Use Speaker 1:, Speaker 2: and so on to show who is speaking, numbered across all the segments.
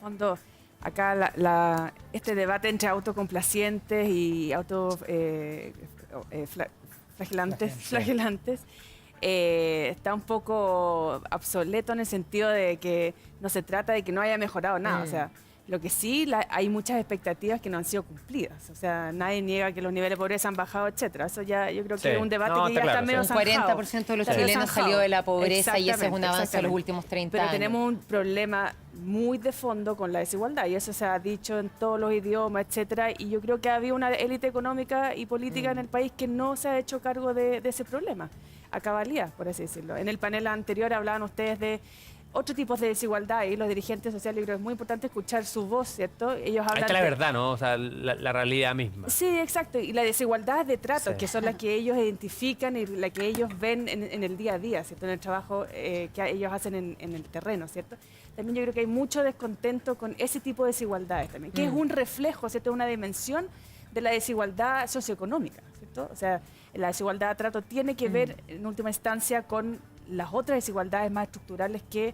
Speaker 1: fondo, acá este debate entre autocomplacientes y flagelantes está un poco obsoleto en el sentido de que no se trata de que no haya mejorado nada. O sea, lo que sí, hay muchas expectativas que no han sido cumplidas. O sea, nadie niega que los niveles de pobreza han bajado, etcétera. Eso ya yo creo que es un debate que ya está medio zanjado.
Speaker 2: Un 40% de los chilenos salió de la pobreza y ese es un avance de los últimos 30 años.
Speaker 1: Pero tenemos un problema muy de fondo con la desigualdad y eso se ha dicho en todos los idiomas, etcétera. Y yo creo que ha habido una élite económica y política en el país que no se ha hecho cargo de ese problema, a cabalidad, por así decirlo. En el panel anterior hablaban ustedes de otros tipos de desigualdad y los dirigentes sociales, yo creo que es muy importante escuchar su voz, ¿cierto? Ellos hablan.
Speaker 3: Ahí está la verdad, ¿no? O sea, la realidad misma.
Speaker 1: Sí, exacto. Y la desigualdad de trato, que son las que ellos identifican y la que ellos ven en el día a día, ¿cierto? En el trabajo que ellos hacen en el terreno, ¿cierto? También yo creo que hay mucho descontento con ese tipo de desigualdades también, que es un reflejo, ¿cierto? Una dimensión de la desigualdad socioeconómica, ¿cierto? O sea, la desigualdad de trato tiene que ver, en última instancia, con las otras desigualdades más estructurales que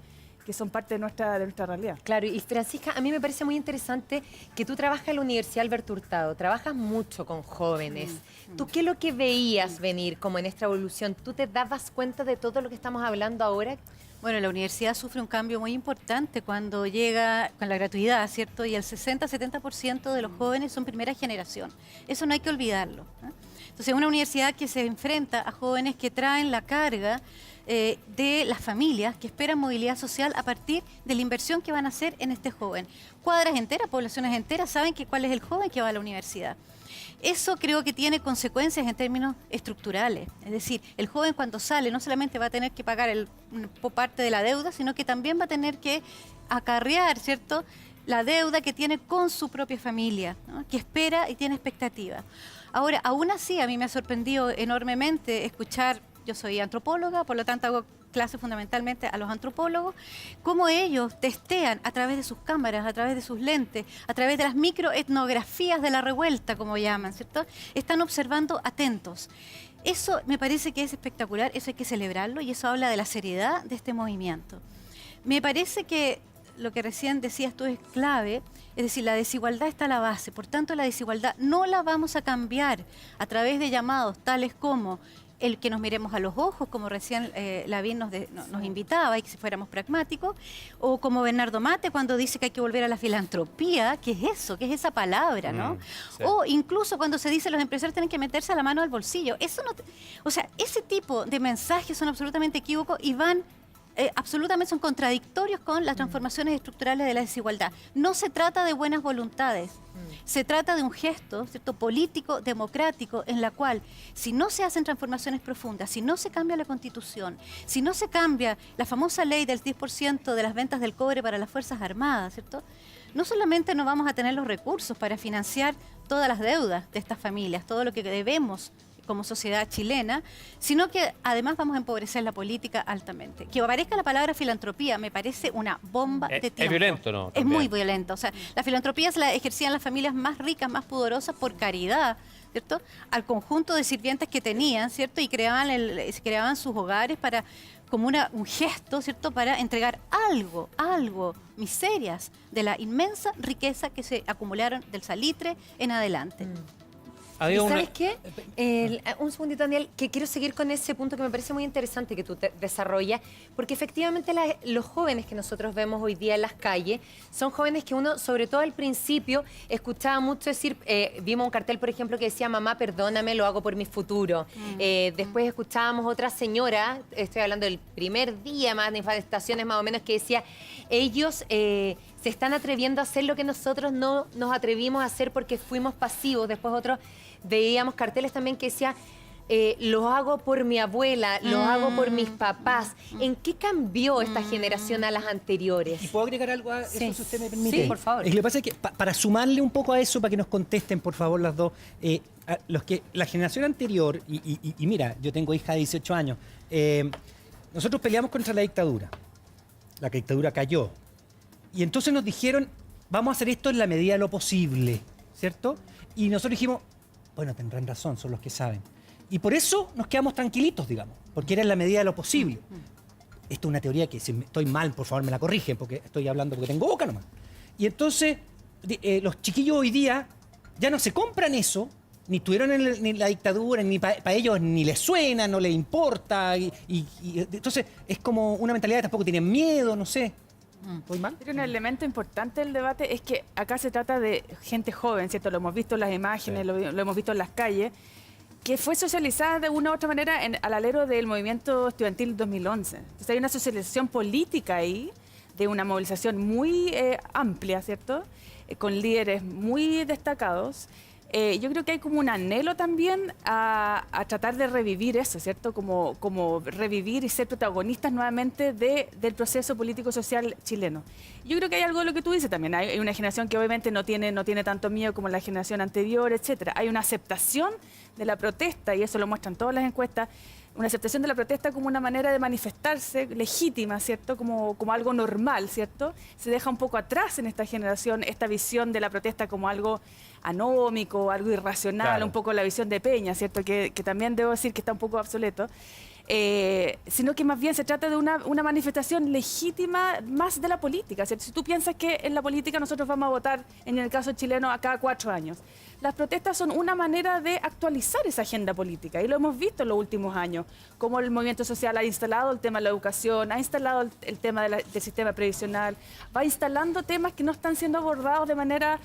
Speaker 1: son parte de nuestra realidad.
Speaker 2: Claro, y Francisca, a mí me parece muy interesante que tú trabajas en la Universidad Alberto Hurtado, trabajas mucho con jóvenes. ¿Tú qué es lo que veías venir como en esta evolución? ¿Tú te dabas cuenta de todo lo que estamos hablando ahora?
Speaker 4: Bueno, la universidad sufre un cambio muy importante cuando llega con la gratuidad, ¿cierto? Y el 60-70% de los jóvenes son primera generación. Eso no hay que olvidarlo, ¿eh? Entonces, es una universidad que se enfrenta a jóvenes que traen la carga de las familias que esperan movilidad social a partir de la inversión que van a hacer en este joven. Cuadras enteras, poblaciones enteras saben cuál es el joven que va a la universidad. Eso creo que tiene consecuencias en términos estructurales. Es decir, el joven cuando sale no solamente va a tener que pagar parte de la deuda, sino que también va a tener que acarrear, ¿cierto?, la deuda que tiene con su propia familia, ¿no?, que espera y tiene expectativas. Ahora, aún así, a mí me ha sorprendido enormemente escuchar. Yo soy antropóloga, por lo tanto hago clases fundamentalmente a los antropólogos, cómo ellos testean a través de sus cámaras, a través de sus lentes, a través de las microetnografías de la revuelta, como llaman, ¿cierto? Están observando atentos. Eso me parece que es espectacular, eso hay que celebrarlo y eso habla de la seriedad de este movimiento. Me parece que lo que recién decías tú es clave, es decir, la desigualdad está a la base, por tanto la desigualdad no la vamos a cambiar a través de llamados tales como el que nos miremos a los ojos, como recién Lavín nos invitaba y que si fuéramos pragmáticos, o como Bernardo Mate cuando dice que hay que volver a la filantropía. ¿Qué es eso? ¿Qué es esa palabra, no? Sí. O incluso cuando se dice los empresarios tienen que meterse la mano al bolsillo. Eso no, o sea, ese tipo de mensajes son absolutamente equívocos y van absolutamente son contradictorios con las transformaciones estructurales de la desigualdad. No se trata de buenas voluntades, se trata de un gesto, ¿cierto?, político, democrático, en la cual si no se hacen transformaciones profundas, si no se cambia la Constitución, si no se cambia la famosa ley del 10% de las ventas del cobre para las Fuerzas Armadas, ¿cierto?, no solamente no vamos a tener los recursos para financiar todas las deudas de estas familias, todo lo que debemos como sociedad chilena, sino que además vamos a empobrecer la política altamente. Que aparezca la palabra filantropía me parece una bomba de tiempo.
Speaker 3: Es violento, ¿no?
Speaker 4: También. Es muy violento. O sea, la filantropía se la ejercían las familias más ricas, más pudorosas por caridad, ¿cierto?, al conjunto de sirvientes que tenían, ¿cierto?, y creaban sus hogares para como un gesto, ¿cierto?, para entregar algo, miserias de la inmensa riqueza que se acumularon del salitre en adelante.
Speaker 2: ¿Y sabes qué? Un segundito, Daniel, que quiero seguir con ese punto que me parece muy interesante que tú desarrollas, porque efectivamente los jóvenes que nosotros vemos hoy día en las calles son jóvenes que uno, sobre todo al principio, escuchaba mucho decir, vimos un cartel, por ejemplo, que decía, mamá, perdóname, lo hago por mi futuro. Después escuchábamos otra señora, estoy hablando del primer día más de manifestaciones más o menos, que decía, ellos se están atreviendo a hacer lo que nosotros no nos atrevimos a hacer porque fuimos pasivos. Después otros veíamos carteles también que decía, lo hago por mi abuela, lo hago por mis papás. ¿En qué cambió esta generación a las anteriores?
Speaker 5: ¿Y puedo agregar algo a eso, si usted me permite?
Speaker 2: Sí, por favor.
Speaker 5: Lo que pasa es que, para sumarle un poco a eso, para que nos contesten, por favor, las dos, la generación anterior, y mira, yo tengo hija de 18 años, nosotros peleamos contra la dictadura. La dictadura cayó. Y entonces nos dijeron, vamos a hacer esto en la medida de lo posible, ¿cierto? Y nosotros dijimos, bueno, tendrán razón, son los que saben. Y por eso nos quedamos tranquilitos, digamos, porque era en la medida de lo posible. Esto es una teoría que, si estoy mal, por favor, me la corrigen, porque estoy hablando porque tengo boca nomás. Y entonces los chiquillos hoy día ya no se compran eso, ni estuvieron en la dictadura, ni para ellos ni les suena, no les importa. Y entonces es como una mentalidad que tampoco tienen miedo, no sé. ¿Voy mal?
Speaker 1: Pero un elemento importante del debate es que acá se trata de gente joven, ¿cierto? Lo hemos visto en las imágenes, lo hemos visto en las calles, que fue socializada de una u otra manera al alero del movimiento estudiantil 2011. Entonces hay una socialización política ahí, de una movilización muy amplia, ¿cierto? Con líderes muy destacados. Yo creo que hay como un anhelo también a tratar de revivir eso, ¿cierto? Como revivir y ser protagonistas nuevamente del proceso político-social chileno. Yo creo que hay algo de lo que tú dices también. Hay una generación que obviamente no tiene tanto miedo como la generación anterior, etcétera. Hay una aceptación de la protesta, y eso lo muestran todas las encuestas, una aceptación de la protesta como una manera de manifestarse legítima, ¿cierto? Como algo normal, ¿cierto? Se deja un poco atrás en esta generación esta visión de la protesta como algo anómico, algo irracional, claro. Un poco la visión de Peña, ¿cierto? Que también debo decir que está un poco obsoleto. Sino que más bien se trata de una manifestación legítima más de la política, ¿cierto? Si tú piensas que en la política nosotros vamos a votar, en el caso chileno, a cada 4 años, las protestas son una manera de actualizar esa agenda política, y lo hemos visto en los últimos años, como el movimiento social ha instalado el tema de la educación, ha instalado el tema del sistema previsional, va instalando temas que no están siendo abordados de manera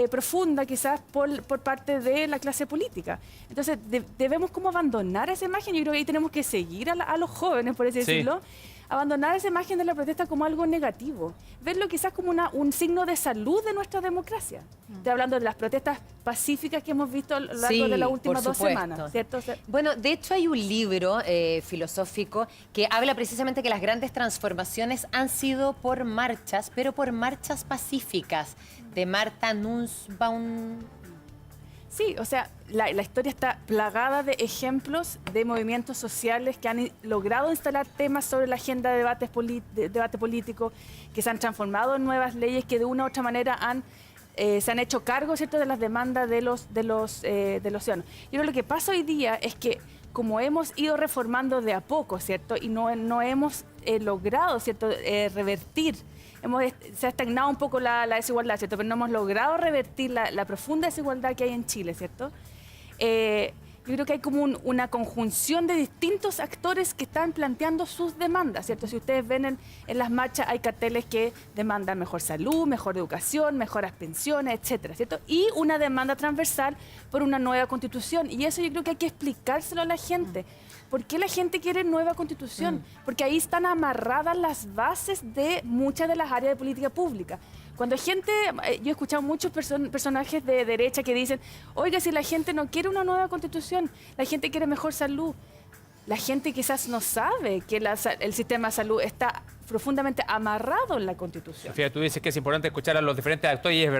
Speaker 1: profunda, quizás por parte de la clase política. Entonces, debemos como abandonar esa imagen. Yo creo que ahí tenemos que seguir a los jóvenes, por así decirlo, abandonar esa imagen de la protesta como algo negativo, verlo quizás como un signo de salud de nuestra democracia. Estoy hablando de las protestas pacíficas que hemos visto a lo largo de las últimas 2 semanas, ¿cierto?
Speaker 2: Bueno, de hecho hay un libro filosófico que habla precisamente que las grandes transformaciones han sido por marchas, pero por marchas pacíficas, de Martha Nussbaum.
Speaker 1: Sí, o sea, la historia está plagada de ejemplos de movimientos sociales que han logrado instalar temas sobre la agenda de debate político, que se han transformado en nuevas leyes que de una u otra manera se han hecho cargo, ¿cierto?, de las demandas de los ciudadanos. Yo creo que lo que pasa hoy día es que como hemos ido reformando de a poco, ¿cierto?, y no hemos logrado, ¿cierto?, revertir. Se ha estagnado un poco la desigualdad, ¿cierto? Pero no hemos logrado revertir la profunda desigualdad que hay en Chile, ¿cierto? Yo creo que hay como una conjunción de distintos actores que están planteando sus demandas, ¿cierto? Si ustedes ven en las marchas, hay carteles que demandan mejor salud, mejor educación, mejoras pensiones, etcétera, ¿cierto? Y una demanda transversal por una nueva constitución. Y eso yo creo que hay que explicárselo a la gente. ¿Por qué la gente quiere nueva constitución? Porque ahí están amarradas las bases de muchas de las áreas de política pública. Cuando yo he escuchado muchos personajes de derecha que dicen, oiga, si la gente no quiere una nueva constitución, la gente quiere mejor salud. La gente quizás no sabe que el sistema de salud está profundamente amarrado en la constitución.
Speaker 3: Sofía, tú dices que es importante escuchar a los diferentes actores, y es verdad.